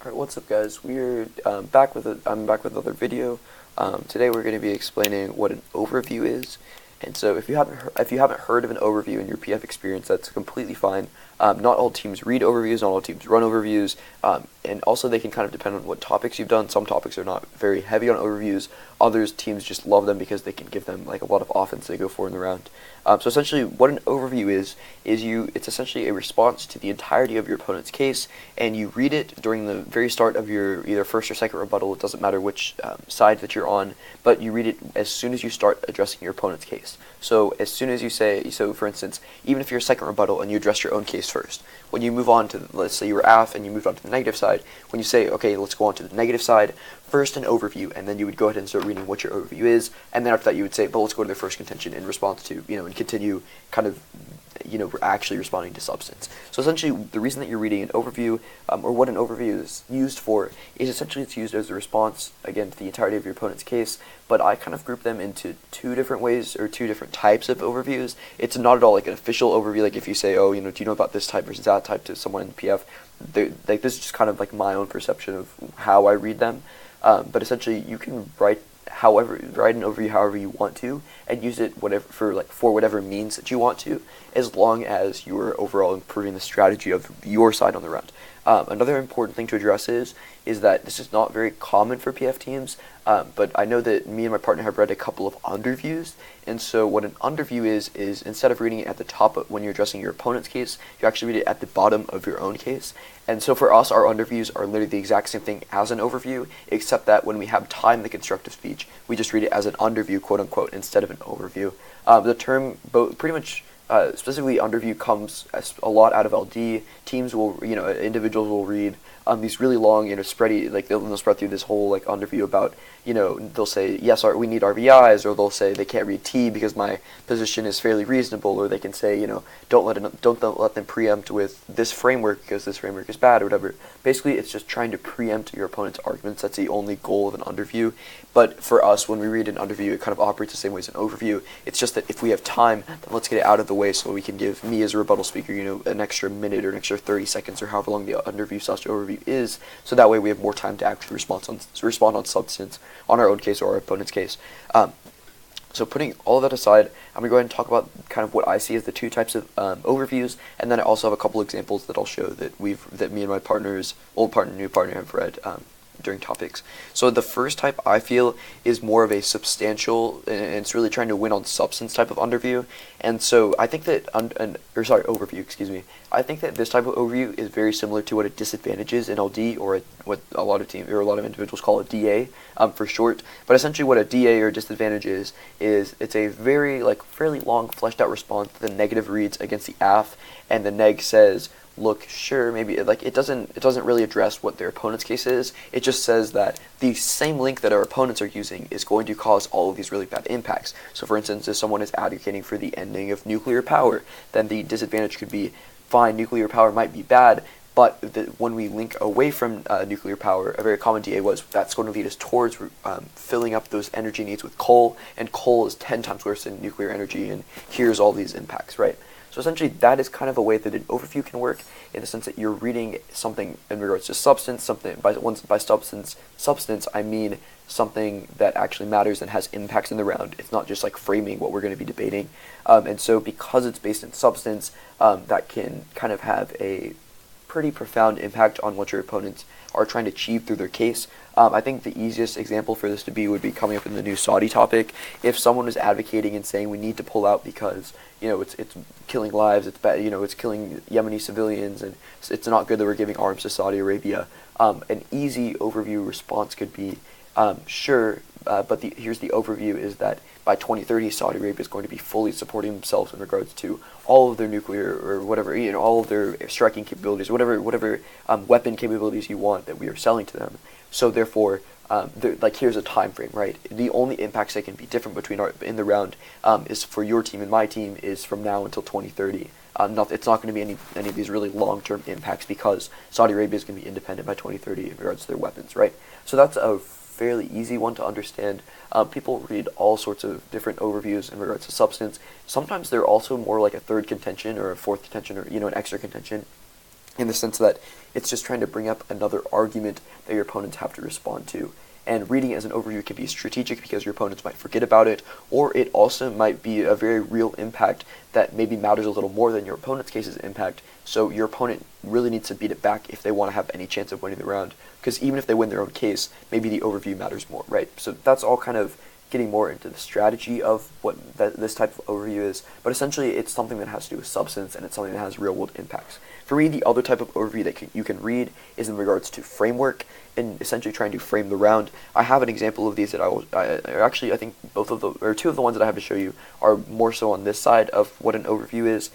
Alright, what's up guys? I'm back with another video. Today we're going to be explaining what an overview is. And so if you haven't heard of an overview in your PF experience, that's completely fine. Not all teams read overviews, not all teams run overviews, and also they can kind of depend on what topics you've done. Some topics are not very heavy on overviews. Others teams just love them because they can give them like a lot of offense they go for in the round. So essentially, what an overview is it's essentially a response to the entirety of your opponent's case, and you read it during the very start of your either first or second rebuttal. It doesn't matter which side that you're on, but you read it as soon as you start addressing your opponent's case. So as soon as you say, so for instance, even if you're a second rebuttal and you address your own case first, when you move on to, let's say you were AF and you moved on to the negative side, when you say, okay, let's go on to the negative side, first an overview, and then you would go ahead and start reading what your overview is, and then after that you would say, but let's go to the first contention in response to, and continue kind of, actually responding to substance. So essentially, the reason that you're reading an overview, or what an overview is used for, is essentially it's used as a response, again, to the entirety of your opponent's case, but I kind of group them into two different ways, or two different types of overviews. It's not at all like an official overview, like if you say, oh, do you know about this type versus that type to someone in PF, like this is just kind of like my own perception of how I read them, but essentially you can write an overview however you want to, and use it for whatever means that you want to, as long as you are overall improving the strategy of your side on the round. Another important thing to address is that this is not very common for PF teams, but I know that me and my partner have read a couple of underviews, and so what an underview is instead of reading it at the top when you're addressing your opponent's case, you actually read it at the bottom of your own case. And so for us, our underviews are literally the exact same thing as an overview, except that when we have time in the constructive speech, we just read it as an underview, quote unquote, instead of an overview. The term pretty much specifically underview comes a lot out of LD. Teams will, individuals will read these really long, spready, like they'll spread through this whole like underview about, they'll say yes, we need RBIs, or they'll say they can't read T because my position is fairly reasonable, or they can say, don't let them preempt with this framework because this framework is bad or whatever. Basically, it's just trying to preempt your opponent's arguments. That's the only goal of an underview. But for us, when we read an underview, it kind of operates the same way as an overview. It's just that if we have time, then let's get it out of the way so we can give me as a rebuttal speaker, an extra minute or an extra 30 seconds or however long the underview/overview is, so that way we have more time to actually respond on substance on our own case or our opponent's case. So putting all of that aside, I'm going to go ahead and talk about kind of what I see as the two types of overviews, and then I also have a couple examples that I'll show that me and my partner's old partner, new partner have read during topics. So the first type I feel is more of a substantial, and it's really trying to win on substance type of underview. And so I think that overview, excuse me. I think that this type of overview is very similar to what a disadvantage is in LD, or what a lot of individuals call a DA for short. But essentially, what a DA or disadvantage is it's a very fairly long fleshed out response to the negative reads against the AF, and the neg says, look, sure, maybe it doesn't really address what their opponent's case is. It just says that the same link that our opponents are using is going to cause all of these really bad impacts. So for instance, if someone is advocating for the ending of nuclear power, then the disadvantage could be, fine, nuclear power might be bad, but when we link away from nuclear power, a very common DA was that's going to lead us towards filling up those energy needs with coal, and coal is 10 times worse than nuclear energy, and here's all these impacts, right? So essentially, that is kind of a way that an overview can work, in the sense that you're reading something in regards to substance. Something by substance, I mean something that actually matters and has impacts in the round. It's not just like framing what we're going to be debating. And so, because it's based in substance, that can kind of have a pretty profound impact on what your opponents are trying to achieve through their case. I think the easiest example for this would be coming up in the new Saudi topic. If someone was advocating and saying we need to pull out because it's killing lives, it's bad, it's killing Yemeni civilians, and it's not good that we're giving arms to Saudi Arabia. An easy overview response could be, sure, but here's the overview is that by 2030, Saudi Arabia is going to be fully supporting themselves in regards to all of their nuclear or whatever, all of their striking capabilities, whatever weapon capabilities you want that we are selling to them. So therefore, here's a time frame, right? The only impacts that can be different in the round is for your team and my team is from now until 2030. It's not going to be any of these really long-term impacts because Saudi Arabia is going to be independent by 2030 in regards to their weapons, right? So that's a fairly easy one to understand. People read all sorts of different overviews in regards to substance. Sometimes they're also more like a third contention or a fourth contention or an extra contention. in the sense that it's just trying to bring up another argument that your opponents have to respond to. And reading it as an overview can be strategic because your opponents might forget about it, or it also might be a very real impact that maybe matters a little more than your opponent's case's impact. So your opponent really needs to beat it back if they want to have any chance of winning the round. Because even if they win their own case, maybe the overview matters more, right? So that's all kind of getting more into the strategy of what this type of overview is, but essentially it's something that has to do with substance, and it's something that has real world impacts. For me, the other type of overview that you can read is in regards to framework, and essentially trying to frame the round. I have an example of these that I think both of the, or two of the ones that I have to show you are more so on this side of what an overview is.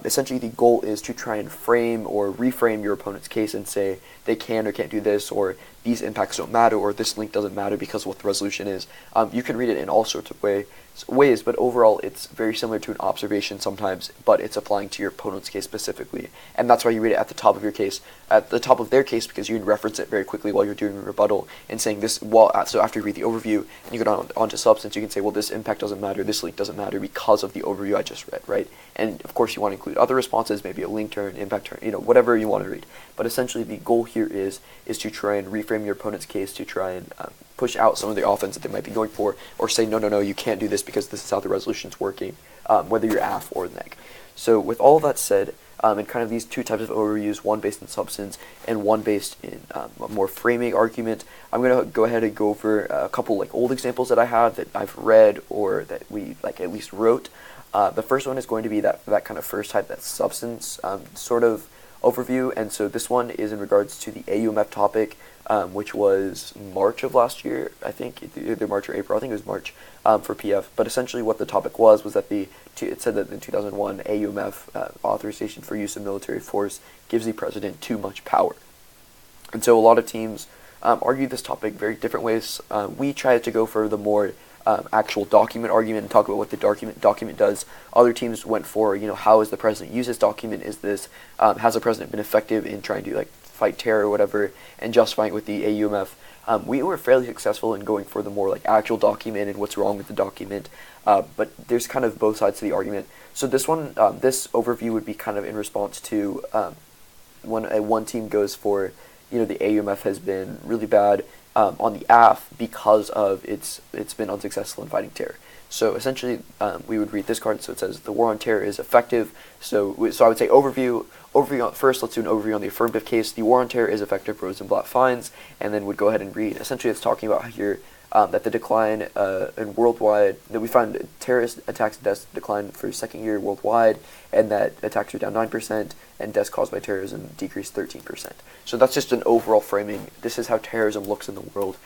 Essentially, the goal is to try and frame or reframe your opponent's case and say they can or can't do this, or these impacts don't matter, or this link doesn't matter because of what the resolution is. You can read it in all sorts of ways, but overall it's very similar to an observation sometimes, but it's applying to your opponent's case specifically. And that's why you read it at the top of your case, at the top of their case, because you can reference it very quickly while you're doing a rebuttal and saying this. So after you read the overview and you go on to substance, you can say, well, this impact doesn't matter, this link doesn't matter because of the overview I just read, right? And of course you want to include other responses, maybe a link turn, impact turn, whatever you want to read. But essentially the goal here is to try and reframe your opponent's case, to try and push out some of the offense that they might be going for, or say, no, you can't do this because this is how the resolution's working, whether you're AF or neg. So with all of that said, and kind of these two types of overviews, one based in substance and one based in a more framing argument, I'm going to go ahead and go over a couple old examples that I have that I've read or that we at least wrote. The first one is going to be that kind of first type, that substance sort of overview, and so this one is in regards to the AUMF topic, which was March of last year, I think, either March or April, I think it was March, for PF. But essentially what the topic was that it said that in 2001, AUMF authorization for use of military force gives the president too much power. And so a lot of teams argued this topic very different ways. We tried to go for the more actual document argument and talk about what the document does. Other teams went for, how has the president used this document? Has the president been effective in trying to fight terror or whatever, and justifying it with the AUMF? We were fairly successful in going for the more actual document and what's wrong with the document, but there's kind of both sides to the argument. So this one, this overview would be kind of in response to when one team goes for, the AUMF has been really bad on the AF because of it's been unsuccessful in fighting terror. So essentially, we would read this card. So it says the war on terror is effective. So I would say overview. First, let's do an overview on the affirmative case. The war on terror is effective. Rosenblatt finds, and then would go ahead and read. Essentially, it's talking about here that the decline in worldwide, that we find terrorist attacks and deaths decline for second year worldwide, and that attacks are down 9%, and deaths caused by terrorism decreased 13%. So that's just an overall framing. This is how terrorism looks in the world,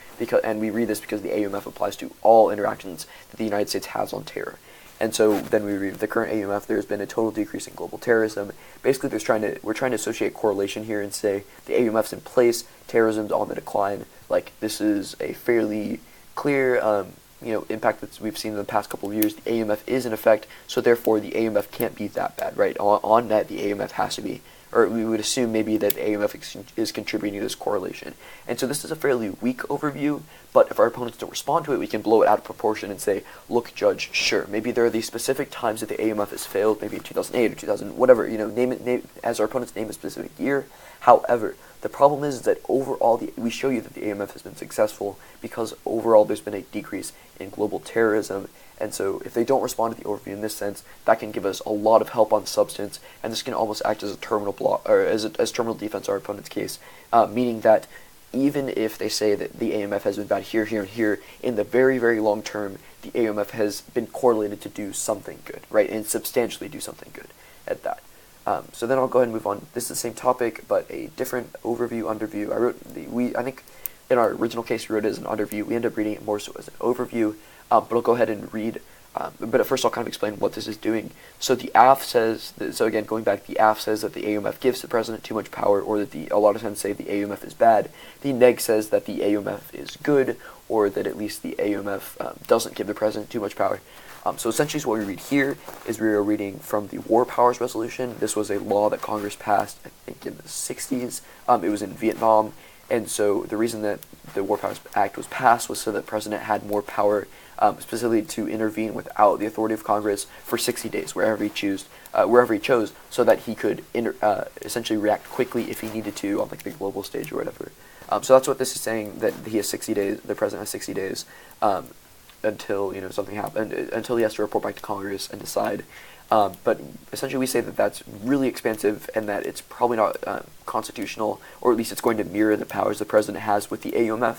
and we read this because the AUMF applies to all interactions that the United States has on terror. And so then we read the current AUMF, there's been a total decrease in global terrorism. Basically, we're trying to associate correlation here and say the AUMF's in place, terrorism's on the decline. This is a fairly clear impact that we've seen in the past couple of years. The AUMF is in effect, so therefore the AUMF can't be that bad, right? On net, the AUMF has to be, or we would assume maybe that the AUMF is contributing to this correlation. And so this is a fairly weak overview, but if our opponents don't respond to it, we can blow it out of proportion and say, look, judge, sure, maybe there are these specific times that the AUMF has failed, maybe in 2008 or 2000, whatever, name as our opponents name a specific year. However, the problem is that overall, we show you that the AUMF has been successful because overall there's been a decrease in global terrorism. And so if they don't respond to the overview in this sense, that can give us a lot of help on substance, and this can almost act as a terminal block, or as terminal defense our opponent's case, meaning that even if they say that the AUMF has been bad here, here, and here, in the very, very long term, the AUMF has been correlated to do something good, right, and substantially do something good at that. So then I'll go ahead and move on. This is the same topic, but a different overview, underview. I think in our original case we wrote it as an underview. We ended up reading it more so as an overview, but I'll go ahead and read. But at first I'll kind of explain what this is doing. So the AF says, so again, going back, the AF says that the AUMF gives the president too much power, or that a lot of times say the AUMF is bad. The neg says that the AUMF is good, or that at least the AUMF doesn't give the president too much power. So essentially what we read here is we are reading from the War Powers Resolution. This was a law that Congress passed, I think, in the 60s. It was in Vietnam, And so the reason that the War Powers Act was passed was so that the president had more power, specifically to intervene without the authority of Congress for 60 days, wherever he chose, so that he could essentially react quickly if he needed to on like the global stage or whatever. So that's what this is saying, that he has 60 days. The president has 60 days until something happens, until he has to report back to Congress and decide. But essentially, we say that that's really expansive and that it's probably not constitutional, or at least it's going to mirror the powers the president has with the AUMF.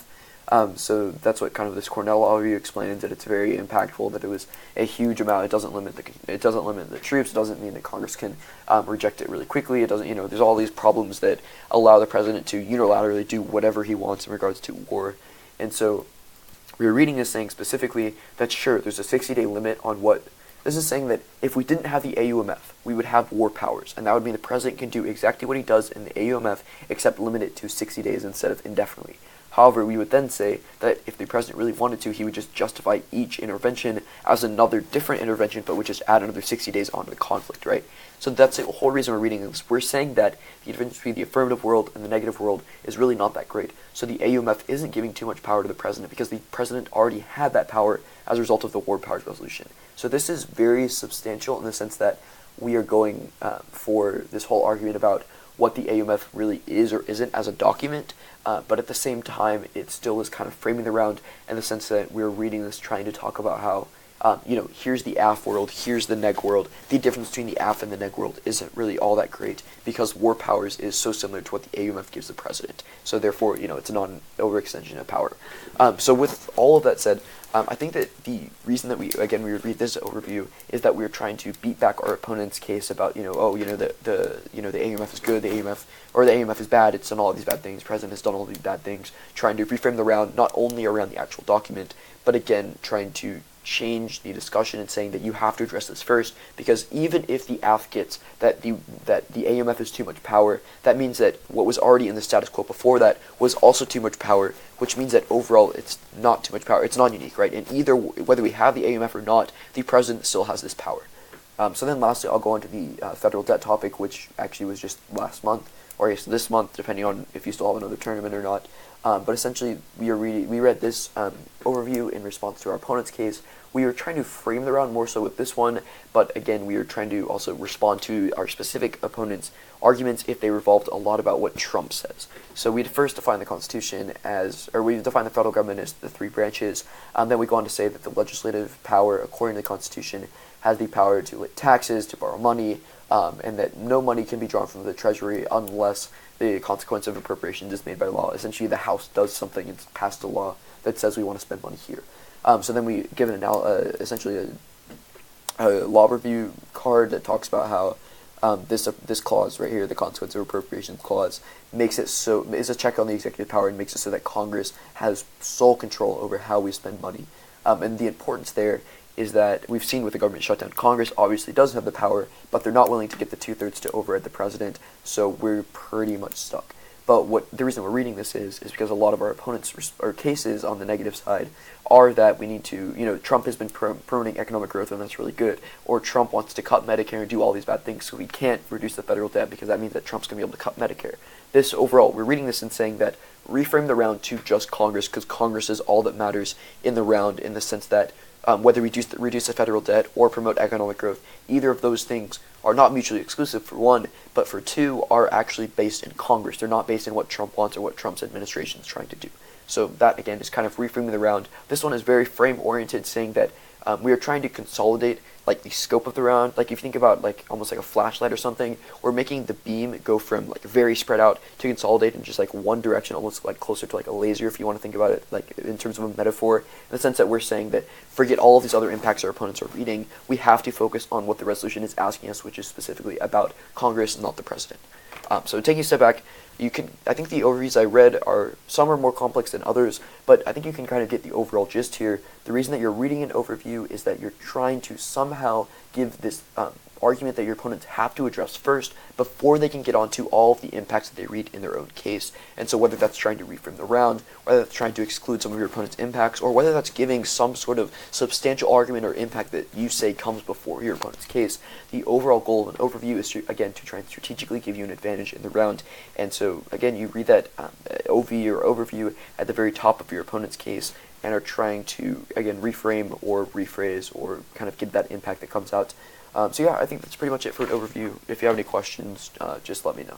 So that's what kind of this Cornell law review explains, that it's very impactful, that it was a huge amount. It doesn't limit the troops. It doesn't mean that Congress can reject it really quickly. It doesn't, there's all these problems that allow the president to unilaterally do whatever he wants in regards to war. And so we were reading this saying specifically that sure, there's a 60-day limit on what. This is saying that if we didn't have the AUMF, we would have war powers, and that would mean the president can do exactly what he does in the AUMF, except limit it to 60 days instead of indefinitely. However, we would then say that if the president really wanted to, he would just justify each intervention as another different intervention, but would just add another 60 days onto the conflict, right? So that's the whole reason we're reading this. We're saying that the difference between the affirmative world and the negative world is really not that great. So the AUMF isn't giving too much power to the president because the president already had that power as a result of the War Powers Resolution. So this is very substantial in the sense that we are going for this whole argument about what the AUMF really is or isn't as a document, but at the same time, it still is kind of framing the round in the sense that we're reading this trying to talk about how, here's the AF world, here's the neg world. The difference between the AF and the neg world isn't really all that great because war powers is so similar to what the AUMF gives the president. So therefore, it's not an overextension of power. So with all of that said, I think that the reason that we would read this overview is that we're trying to beat back our opponent's case about, the AUMF is good, the AUMF is bad, it's done all of these bad things, the president has done all of these bad things, trying to reframe the round not only around the actual document, but again, trying to change the discussion and saying that you have to address this first, because even if the AF gets that the AUMF is too much power, that means that what was already in the status quo before that was also too much power, which means that overall it's not too much power. It's non-unique, right? And either whether we have the AUMF or not, the president still has this power. So then lastly, I'll go into the federal debt topic, which actually was just last month, or I guess this month, depending on if you still have another tournament or not. But essentially, we read this overview in response to our opponent's case. We were trying to frame the round more so with this one, but again, we were trying to also respond to our specific opponent's arguments if they revolved a lot about what Trump says. So we first define the Constitution we define the federal government as the three branches. Then we go on to say that the legislative power, according to the Constitution, has the power to levy taxes, to borrow money, and that no money can be drawn from the Treasury unless the consequence of appropriations is made by law. Essentially, the House does something, it's passed a law that says we want to spend money here. So then we give essentially a law review card that talks about how this clause right here, the consequence of appropriations clause, makes it so is a check on the executive power and makes it so that Congress has sole control over how we spend money. And the importance there is that we've seen with the government shutdown, Congress obviously does have the power, but they're not willing to get the 2/3 to override the president, so we're pretty much stuck. But the reason we're reading this is because a lot of our opponents' cases on the negative side are that we need to, Trump has been promoting economic growth and that's really good, or Trump wants to cut Medicare and do all these bad things, so we can't reduce the federal debt because that means that Trump's going to be able to cut Medicare. This overall, we're reading this and saying that reframe the round to just Congress, because Congress is all that matters in the round, in the sense that whether we reduce the federal debt or promote economic growth, either of those things are not mutually exclusive, for one, but for two, are actually based in Congress. They're not based in what Trump wants or what Trump's administration is trying to do. So that, again, is kind of reframing the round. This one is very frame-oriented, saying that we are trying to consolidate the scope of the round. If you think about almost like a flashlight or something, we're making the beam go from very spread out to consolidate in just one direction, almost closer to a laser, if you want to think about it in terms of a metaphor, in the sense that we're saying that forget all of these other impacts our opponents are reading. We have to focus on what the resolution is asking us, which is specifically about Congress, not the president. So taking a step back, I think the overviews I read some are more complex than others, but I think you can kind of get the overall gist here. The reason that you're reading an overview is that you're trying to somehow give this argument that your opponents have to address first before they can get onto all of the impacts that they read in their own case. And so whether that's trying to reframe the round, whether that's trying to exclude some of your opponent's impacts, or whether that's giving some sort of substantial argument or impact that you say comes before your opponent's case, the overall goal of an overview is to, again, to try and strategically give you an advantage in the round. And so, again, you read that OV or overview at the very top of your opponent's case and are trying to, again, reframe or rephrase or kind of give that impact that comes out. So yeah, I think that's pretty much it for an overview. If you have any questions, just let me know.